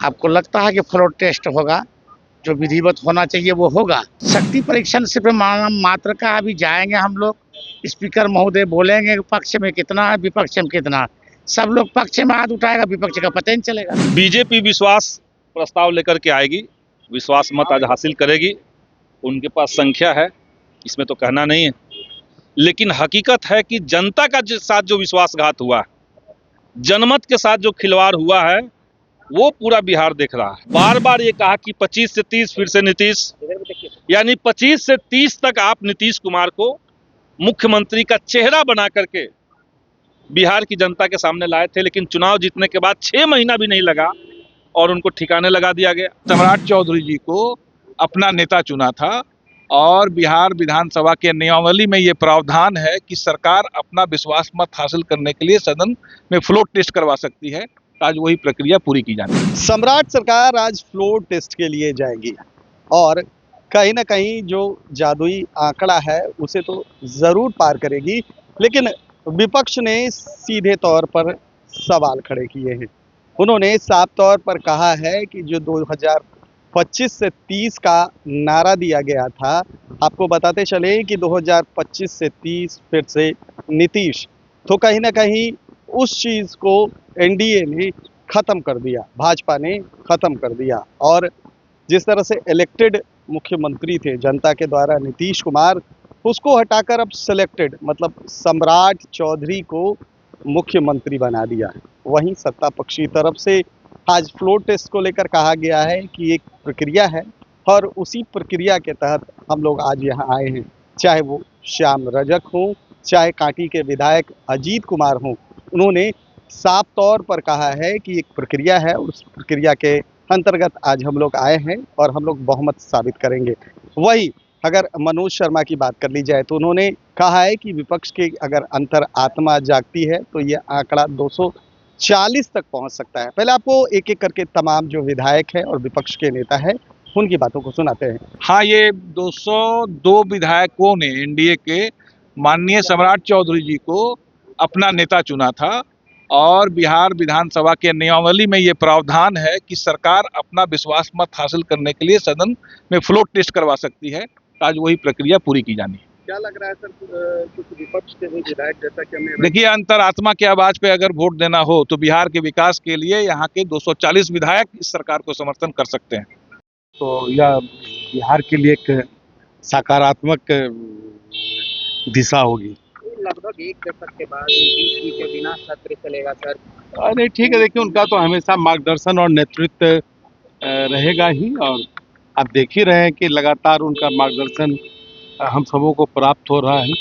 आपको लगता है कि फ्लोर टेस्ट होगा, जो विधिवत होना चाहिए वो होगा? शक्ति परीक्षण सिर्फ मात्र का अभी जाएंगे हम लोग, स्पीकर महोदय बोलेंगे पक्ष में कितना है, विपक्ष में कितना है। सब लोग पक्ष में हाथ उठाएगा, विपक्ष का पता ही नहीं चलेगा। बीजेपी विश्वास प्रस्ताव लेकर के आएगी, विश्वास मत आज हासिल करेगी। उनके पास संख्या है, इसमें तो कहना नहीं है, लेकिन हकीकत है कि जनता का साथ जो विश्वासघात हुआ है, जनमत के साथ जो खिलवाड़ हुआ है, वो पूरा बिहार देख रहा है। बार बार ये कहा कि 25 से 30 फिर से नीतीश, यानी 25 से 30 तक आप नीतीश कुमार को मुख्यमंत्री का चेहरा बना करके बिहार की जनता के सामने लाए थे, लेकिन चुनाव जीतने के बाद 6 महीना भी नहीं लगा और उनको ठिकाने लगा दिया गया। सम्राट चौधरी जी को अपना नेता चुना था और बिहार विधानसभा के नियमावली में ये प्रावधान है कि सरकार अपना विश्वास मत हासिल करने के लिए सदन में फ्लोर टेस्ट करवा सकती है। आज वही प्रक्रिया पूरी की जाती है। सम्राट सरकार आज फ्लोर टेस्ट के लिए जाएगी और कहीं ना कहीं जो जादुई आंकड़ा है उसे तो ज़रूर पार करेगी, लेकिन विपक्ष ने सीधे तौर पर सवाल खड़े किए हैं। उन्होंने साफ तौर पर कहा है कि जो 2025 से 30 का नारा दिया गया था, आपको बताते चले कि 2025 से 30 फिर से नीतीश, तो कहीं ना कहीं उस चीज़ को एनडीए ने ख़त्म कर दिया, भाजपा ने ख़त्म कर दिया। और जिस तरह से इलेक्टेड मुख्यमंत्री थे जनता के द्वारा नीतीश कुमार, उसको हटाकर अब सिलेक्टेड मतलब सम्राट चौधरी को मुख्यमंत्री बना दिया है। वहीं सत्ता पक्ष की तरफ से आज फ्लोर टेस्ट को लेकर कहा गया है कि एक प्रक्रिया है और उसी प्रक्रिया के तहत हम लोग आज यहाँ आए हैं। चाहे वो श्याम रजक हो, चाहे कांटी के विधायक अजीत कुमार हों, उन्होंने साफ तौर पर कहा है कि एक प्रक्रिया है और उस प्रक्रिया के अंतर्गत आज हम लोग आए हैं और हम लोग बहुमत साबित करेंगे। वही अगर मनोज शर्मा की बात कर ली जाए तो उन्होंने कहा है कि विपक्ष के अगर अंतर आत्मा जागती है तो ये आंकड़ा 240 तक पहुंच सकता है। पहले आपको एक एक करके तमाम जो विधायक है और विपक्ष के नेता है उनकी बातों को सुनाते हैं। हाँ, ये 202 विधायकों ने एनडीए के माननीय सम्राट चौधरी जी को अपना नेता चुना था और बिहार विधानसभा के नियमावली में ये प्रावधान है कि सरकार अपना विश्वास मत हासिल करने के लिए सदन में फ्लोर टेस्ट करवा सकती है। आज वही प्रक्रिया पूरी की जानी है। क्या लग रहा है सर, कुछ विपक्ष के विधायक जैसा कि हमें देखिए, अंतरात्मा की आवाज पे अगर वोट देना हो तो बिहार के विकास के लिए यहाँ के 240 विधायक इस सरकार को समर्थन कर सकते हैं। तो यह बिहार के लिए एक सकारात्मक दिशा होगी। लगभग एक दशक के बाद बीजेपी के बिना सत्र चलेगा सर? अरे ठीक है, देखिए उनका तो हमेशा मार्गदर्शन और नेतृत्व रहेगा ही, और आप देख ही रहे हैं कि लगातार उनका मार्गदर्शन हम सबों को प्राप्त हो रहा है।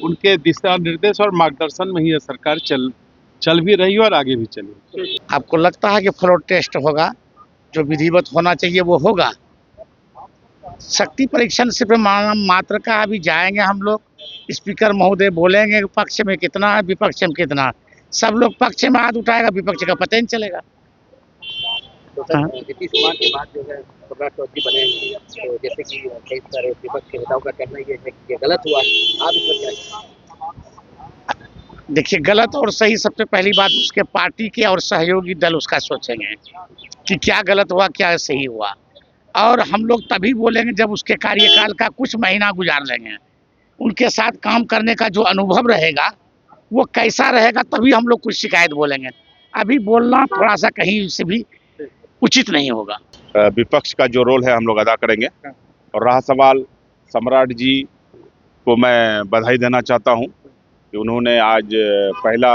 उनके दिशा निर्देश और मार्गदर्शन में ही यह सरकार चल भी रही है और आगे भी चलेगी। आपको लगता है कि फ्लोर टेस्ट होगा, जो विधिवत होना चाहिए वो होगा? शक्ति परीक्षण सिर्फ मात्र का अभी जाएंगे हम लोग, स्पीकर महोदय बोलेंगे पक्ष में कितना है, विपक्ष में कितना है। सब लोग पक्ष में हाथ उठाएगा, विपक्ष का पता ही नहीं चलेगा। नीतीश कुमार के बाद जो है सम्राट चौधरी बने, तो जैसे कि कई सारे विपक्ष के नेताओं का कहना ये है कि ये गलत हुआ, आप इस पर क्या? देखिए, गलत और सही सबसे पहली बात उसके पार्टी के और सहयोगी दल उसका सोचेंगे कि क्या गलत हुआ क्या सही हुआ, और हम लोग तभी बोलेंगे जब उसके कार्यकाल का कुछ महीना गुजार लेंगे, उनके साथ काम करने का जो अनुभव रहेगा वो कैसा रहेगा, तभी हम लोग कुछ शिकायत बोलेंगे। अभी बोलना थोड़ा सा कहीं से भी उचित नहीं होगा। विपक्ष का जो रोल है हम लोग अदा करेंगे। और रहा सवाल, सम्राट जी को मैं बधाई देना चाहता हूं कि उन्होंने आज पहला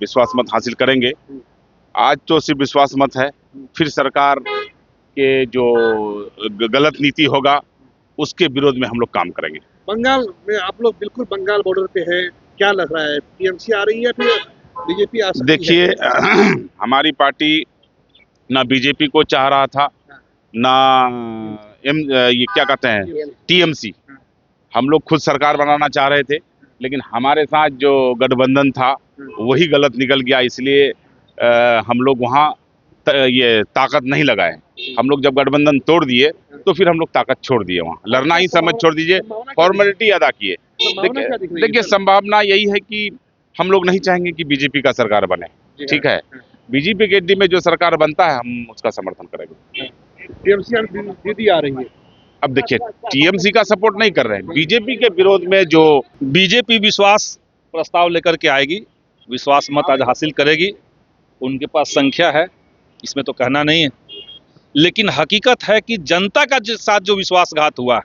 विश्वास मत हासिल करेंगे। आज तो सिर्फ विश्वास मत है, फिर सरकार के जो गलत नीति होगा उसके विरोध में हम लोग काम करेंगे। बंगाल में आप लोग बिल्कुल बंगाल बॉर्डर पे हैं, क्या लग रहा है, टीएमसी आ रही है फिर बीजेपी आ सकती है? देखिए, हमारी पार्टी ना बीजेपी को चाह रहा था, ना ये क्या कहते हैं टीएमसी। हम लोग खुद सरकार बनाना चाह रहे थे, लेकिन हमारे साथ जो गठबंधन था वही गलत निकल गया, इसलिए हम लोग वहाँ ये ताकत नहीं लगाए। हम लोग जब गठबंधन तोड़ दिए तो फिर हम लोग ताकत छोड़ दिए, वहाँ लड़ना ही समझ छोड़ दीजिए, फॉर्मेलिटी अदा किए। देखिए, संभावना यही है कि हम लोग नहीं चाहेंगे कि बीजेपी का सरकार बने, ठीक है, बीजेपी के एडी में जो सरकार बनता है हम उसका समर्थन करेंगे। टीएमसी दीदी आ रही है। अब देखिए टीएमसी का सपोर्ट नहीं कर रहे हैं, बीजेपी के विरोध में जो बीजेपी विश्वास प्रस्ताव लेकर के आएगी, विश्वास मत आज हासिल करेगी, उनके पास संख्या है, इसमें तो कहना नहीं है। लेकिन हकीकत है कि जनता का साथ जो विश्वासघात हुआ है,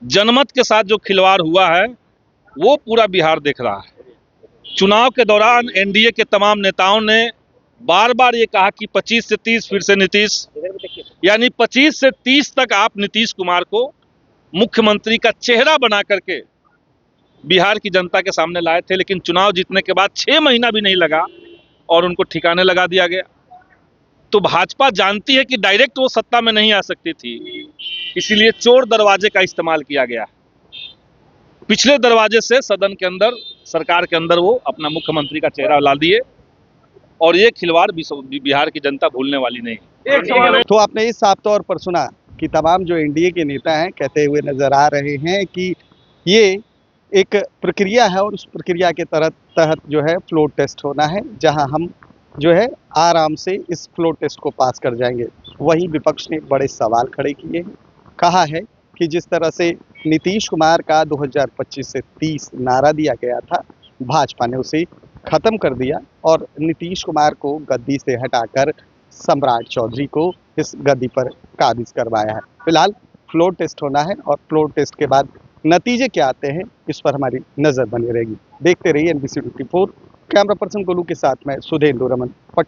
जनमत के साथ जो खिलवाड़ हुआ है, वो पूरा बिहार देख रहा है। चुनाव के दौरान एनडीए के तमाम नेताओं ने बार बार ये कहा कि 25 से 30 फिर से नीतीश, यानी 25 से 30 तक आप नीतीश कुमार को मुख्यमंत्री का चेहरा बना करके बिहार की जनता के सामने लाए थे। लेकिन चुनाव जीतने के बाद 6 महीना भी नहीं लगा और उनको ठिकाने लगा दिया गया। तो भाजपा जानती है कि डायरेक्ट वो सत्ता में नहीं आ सकती थी, इसीलिए चोर दरवाजे का इस्तेमाल किया गया। पिछले दरवाजे से सदन के अंदर, सरकार के अंदर वो अपना मुख्यमंत्री का चेहरा ला दिए और ये खिलवाड़ बिहार की जनता भूलने वाली नहीं। तो आपने इस साफ तौर पर सुना कि तमाम जो एनडीए के नेता हैं कहते हुए नजर आ रहे हैं कि ये एक प्रक्रिया है और उस प्रक्रिया के तहत जो है फ्लोर टेस्ट होना है, जहां हम जो है आराम से इस फ्लोर टेस्ट को पास कर जाएंगे। वहीं विपक्ष ने बड़े सवाल खड़े किए हैं, कहा है कि जिस तरह से नीतीश कुमार का 2025 से 30 नारा दिया गया था, भाजपा ने उसे खत्म कर दिया और नीतीश कुमार को गद्दी से हटाकर सम्राट चौधरी को इस गद्दी पर काबिज करवाया है। फिलहाल फ्लोर टेस्ट होना है और फ्लोर टेस्ट के बाद नतीजे क्या आते हैं इस पर हमारी नजर बनी रहेगी। देखते रहिए NBC 24। कैमरा पर्सन गोलू के साथ मैं सुधेंद्र रमन।